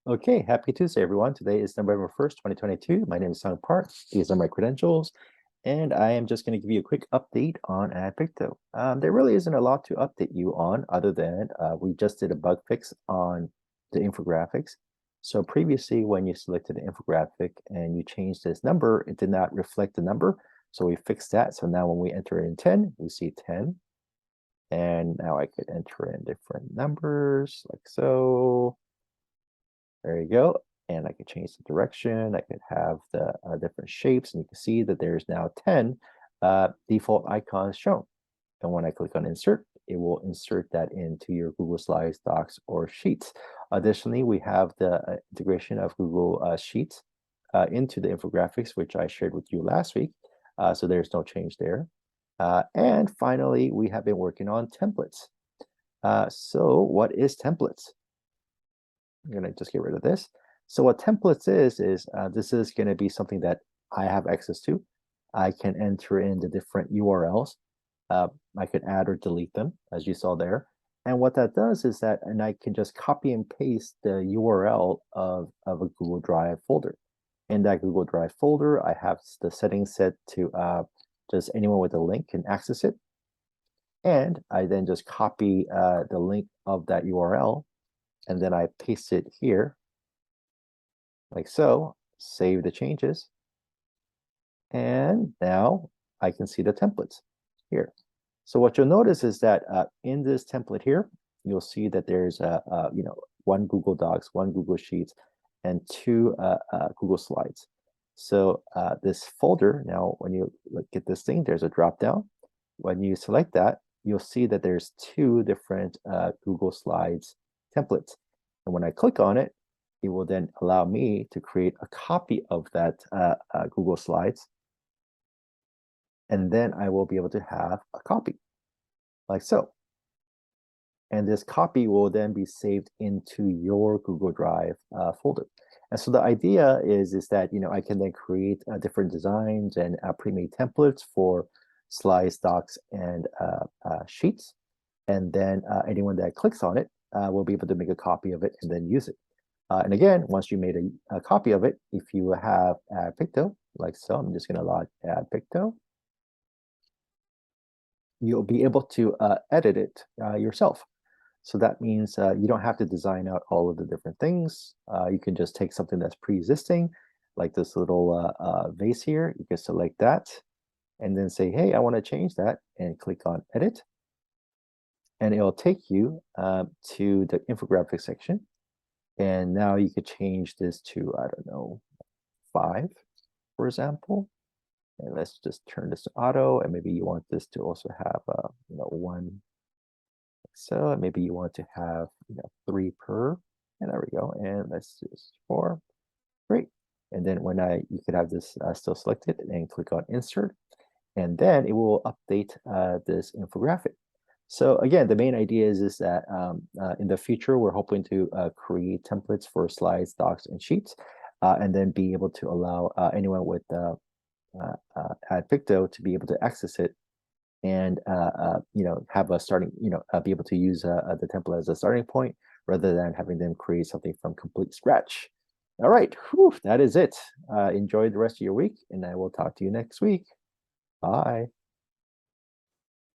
Okay, happy Tuesday, everyone. Today is November 1st, 2022. My name is Sung Park. These are my credentials, and I am just going to give you a quick update on AddPicto. There really isn't a lot to update you on other than we just did a bug fix on the infographics. So previously, when you selected an infographic and you changed this number, it did not reflect the number. So we fixed that. So now when we enter in 10, we see 10. And now I could enter in different numbers like so. There you go. And I could change the direction. I could have the different shapes, and you can see that there's now 10 default icons shown. And when I click on insert, it will insert that into your Google Slides, Docs, or Sheets. Additionally, we have the integration of Google Sheets into the infographics, which I shared with you last week. So there's no change there. And finally, we have been working on templates. So what is templates? I'm going to just get rid of this. So what templates is this is going to be something that I have access to. I can enter in the different URLs. I could add or delete them, as you saw there. And what that does is that, and I can just copy and paste the URL of a Google Drive folder. In that Google Drive folder, I have the settings set to just anyone with a link can access it. And I then just copy the link of that URL, and then I paste it here, like so, save the changes. And now I can see the templates here. So what you'll notice is that in this template here, you'll see that there's one Google Docs, one Google Sheets, and two Google Slides. So this folder, now when you look at this thing, there's a drop down. When you select that, you'll see that there's two different Google Slides templates. And when I click on it, it will then allow me to create a copy of that Google Slides. And then I will be able to have a copy, like so. And this copy will then be saved into your Google Drive folder. And so the idea is that I can then create different designs and pre-made templates for slides, docs, and sheets. And then anyone that clicks on it will be able to make a copy of it and then use it. And again, once you made a copy of it, if you have AddPicto, like so, I'm just going to log AddPicto. You'll be able to edit it yourself. So that means you don't have to design out all of the different things. You can just take something that's pre-existing, like this little vase here. You can select that and then say, hey, I want to change that, and click on edit. And it'll take you to the infographic section. And now you could change this to, I don't know, 5, for example. And let's just turn this to auto. And maybe you want this to also have, 1. So maybe you want to have 3 per, and there we go. And let's just 4. Great. And then you could have this still selected, and click on insert, and then it will update this infographic. So again, the main idea is that in the future, we're hoping to create templates for slides, docs, and sheets, and then be able to allow anyone with AddPicto to be able to access it and have a starting, be able to use the template as a starting point rather than having them create something from complete scratch. All right, that is it. Enjoy the rest of your week, and I will talk to you next week. Bye.